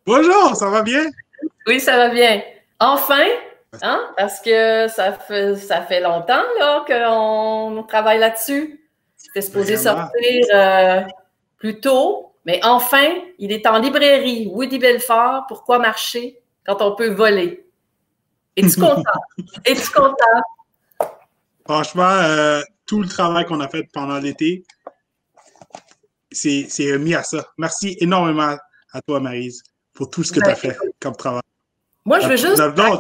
Bonjour, ça va bien? Oui, ça va bien. Enfin, hein? Parce que ça fait longtemps là, qu'on travaille là-dessus. C'était supposé Vraiment. sortir plus tôt, mais enfin, il est en librairie. Woody Belfort, Pourquoi marcher quand on peut voler? Es-tu content? Es-tu content? Franchement, tout le travail qu'on a fait pendant l'été, c'est remis à ça. Merci énormément à toi, Maryse, pour tout ce que tu Ben, as fait comme travail. moi, je veux juste Non,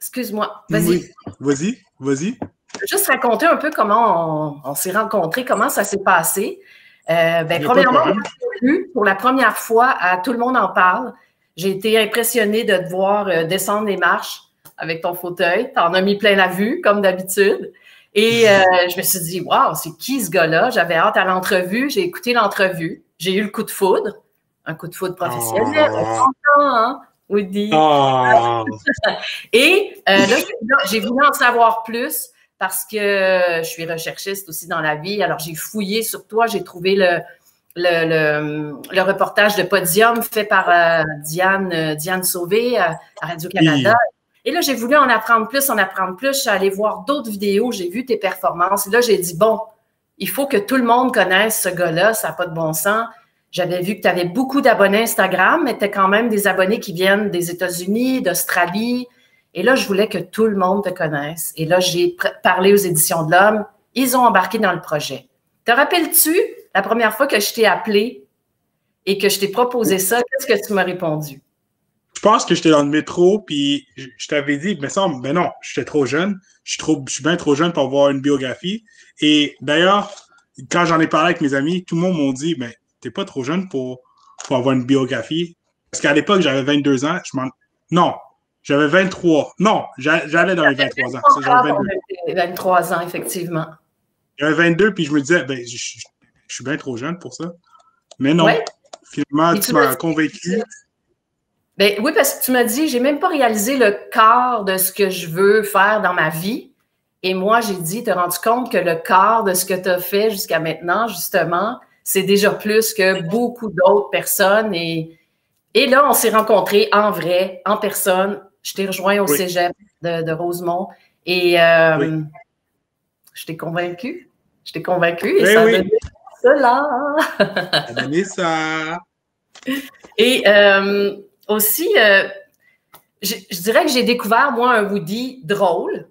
excuse-moi, vas-y. oui, vas-y, vas-y. Je veux juste raconter un peu comment on s'est rencontrés, comment ça s'est passé. Il n'y a pas de Premièrement, problème. pour la première fois, à Tout le monde en parle. J'ai été impressionnée de te voir descendre les marches avec ton fauteuil. Tu en as mis plein la vue, comme d'habitude. Et je me suis dit, waouh, c'est qui ce gars-là? J'avais hâte à l'entrevue. J'ai écouté l'entrevue. J'ai eu le coup de foudre. Un coup de foudre professionnel. On Oh, s'entend, hein, Woody? oh. Et là, j'ai voulu en savoir plus parce que je suis recherchiste aussi dans la vie. Alors, j'ai fouillé sur toi. J'ai trouvé le reportage de Podium fait par Diane Sauvé à Radio-Canada. Oui. Et là, j'ai voulu en apprendre plus, en apprendre plus. Je suis allée voir d'autres vidéos, j'ai vu tes performances. Et là, j'ai dit, bon, il faut que tout le monde connaisse ce gars-là, ça n'a pas de bon sens. J'avais vu que tu avais beaucoup d'abonnés Instagram, mais tu as quand même des abonnés qui viennent des États-Unis, d'Australie. Et là, je voulais que tout le monde te connaisse. Et là, j'ai parlé aux Éditions de l'Homme. Ils ont embarqué dans le projet. Te rappelles-tu la première fois que je t'ai appelé et que je t'ai proposé ça? Qu'est-ce que tu m'as répondu? Je pense que j'étais dans le métro, puis je t'avais dit, mais ça, mais non, j'étais trop jeune. Je suis bien trop jeune pour avoir une biographie. Et d'ailleurs, quand j'en ai parlé avec mes amis, tout le monde m'a dit, mais t'es pas trop jeune pour avoir une biographie. Parce qu'à l'époque, j'avais 22 ans. Non, j'avais 23. Non, j'allais dans les 23 ans. J'avais Encore 22. 23 ans, effectivement. J'avais 22, puis je me disais, ben, je suis bien trop jeune pour ça. Mais Oui. non, finalement, Et tu tu m'as m'as dit, convaincu. ben oui, parce que tu m'as dit, j'ai même pas réalisé le quart de ce que je veux faire dans ma vie. Et moi, j'ai dit, t'as rendu compte que le quart de ce que tu as fait jusqu'à maintenant, justement, c'est déjà plus que beaucoup d'autres personnes. Et là, on s'est rencontrés en vrai, en personne. Je t'ai rejoint au Oui, cégep de Rosemont et oui. je t'ai convaincue. Je t'ai convaincue et Oui, ça a donné oui. cela. À donner ça. Et aussi, je dirais que j'ai découvert, moi, un Woody drôle,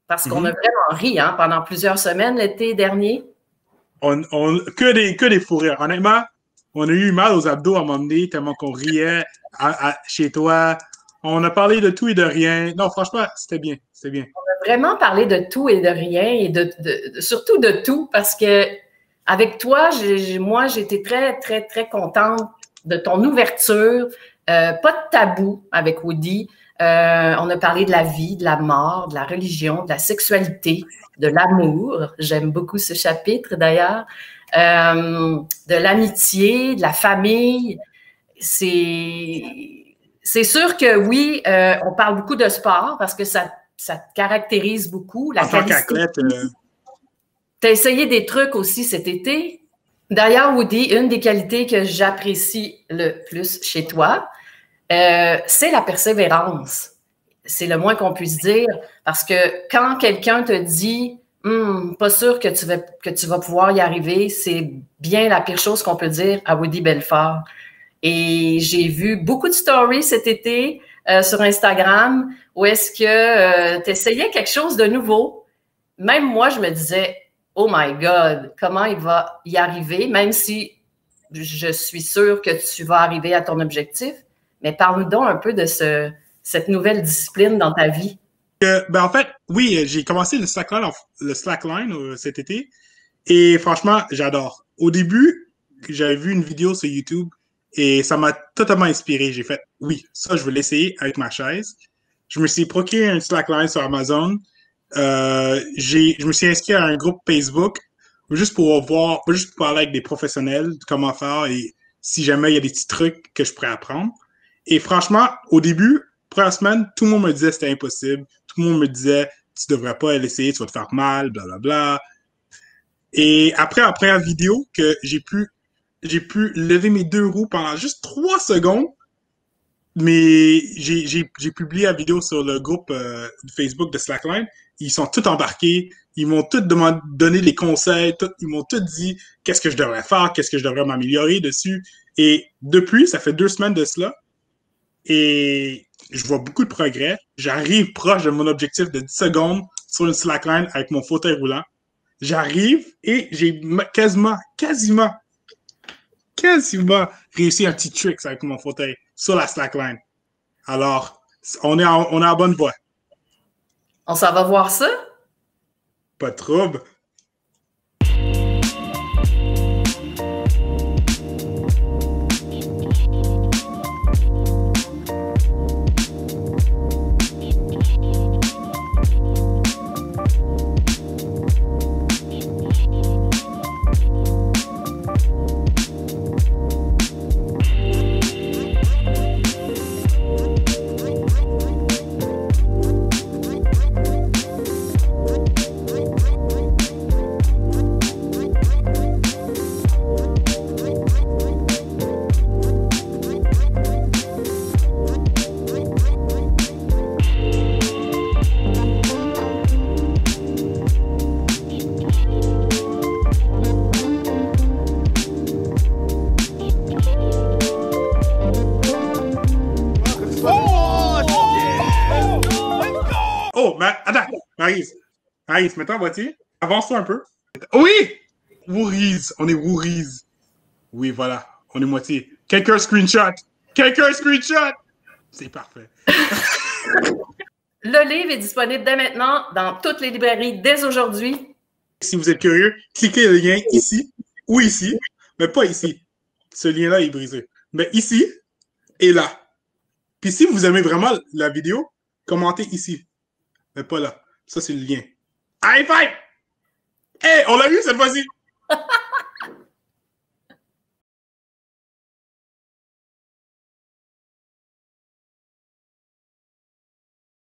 parce qu'on a Mhm. vraiment ri hein, pendant plusieurs semaines l'été dernier. Que des fous rires. Honnêtement, on a eu mal aux abdos à un moment donné, tellement qu'on riait chez toi. On a parlé de tout et de rien. Non, franchement, c'était bien. C'était bien. Vraiment parler de tout et de rien, et surtout de tout, parce que avec toi, moi, j'étais très, très, très contente de ton ouverture. Pas de tabou avec Woody. On a parlé de la vie, de la mort, de la religion, de la sexualité, de l'amour. J'aime beaucoup ce chapitre d'ailleurs. De l'amitié, de la famille. C'est, c'est sûr que oui, on parle beaucoup de sport parce que ça te caractérise beaucoup. La En tant calisthénie. qu'athlète, Tu as essayé des trucs aussi cet été. D'ailleurs, Woody, une des qualités que j'apprécie le plus chez toi, c'est la persévérance. C'est le moins qu'on puisse dire parce que quand quelqu'un te dit pas sûr que tu vas pouvoir y arriver, c'est bien la pire chose qu'on peut dire à Woody Belfort. Et j'ai vu beaucoup de stories cet été sur Instagram où est-ce que tu essayais quelque chose de nouveau. Même moi, je me disais, oh my God, comment il va y arriver, même si je suis sûre que tu vas arriver à ton objectif. Mais parle-nous donc un peu de cette nouvelle discipline dans ta vie. ben en fait, oui, j'ai commencé le slackline cet été. Et franchement, j'adore. Au début, j'avais vu une vidéo sur YouTube et ça m'a totalement inspiré. J'ai fait, oui, ça, je veux l'essayer avec ma chaise. Je me suis procuré un slackline sur Amazon. Je me suis inscrit à un groupe Facebook juste pour voir, juste pour parler avec des professionnels de comment faire et si jamais il y a des petits trucs que je pourrais apprendre. Et franchement, au début, première semaine, tout le monde me disait que c'était impossible. Tout le monde me disait, tu devrais pas l'essayer, tu vas te faire mal, blablabla. Bla, bla. Et après la vidéo, que j'ai pu lever mes deux roues pendant juste 3 secondes, Mais j'ai publié la vidéo sur le groupe Facebook de Slackline. Ils sont tous embarqués. Ils m'ont tous donné des conseils. Ils m'ont tous dit qu'est-ce que je devrais faire, qu'est-ce que je devrais m'améliorer dessus. Et depuis, ça fait 2 semaines de cela. Et je vois beaucoup de progrès. J'arrive proche de mon objectif de 10 secondes sur une slackline avec mon fauteuil roulant. J'arrive et j'ai quasiment réussi un petit trick avec mon fauteuil sur la slackline. Alors, on est en bonne voie. On s'en va voir ça? Pas de trouble. Oh, mais attends, Maryse, mets-toi en voiture. Avance-toi un peu. Oui! Woories, on est Woories. Oui, voilà, on est moitié. Quelqu'un screenshot! C'est parfait. Le livre est disponible dès maintenant dans toutes les librairies dès aujourd'hui. Si vous êtes curieux, cliquez le lien ici ou ici, mais pas ici. Ce lien-là est brisé. Mais ici et là. Puis si vous aimez vraiment la vidéo, commentez ici. Mais pas là. Ça, c'est le lien. High five! Hey, on l'a vu cette fois-ci!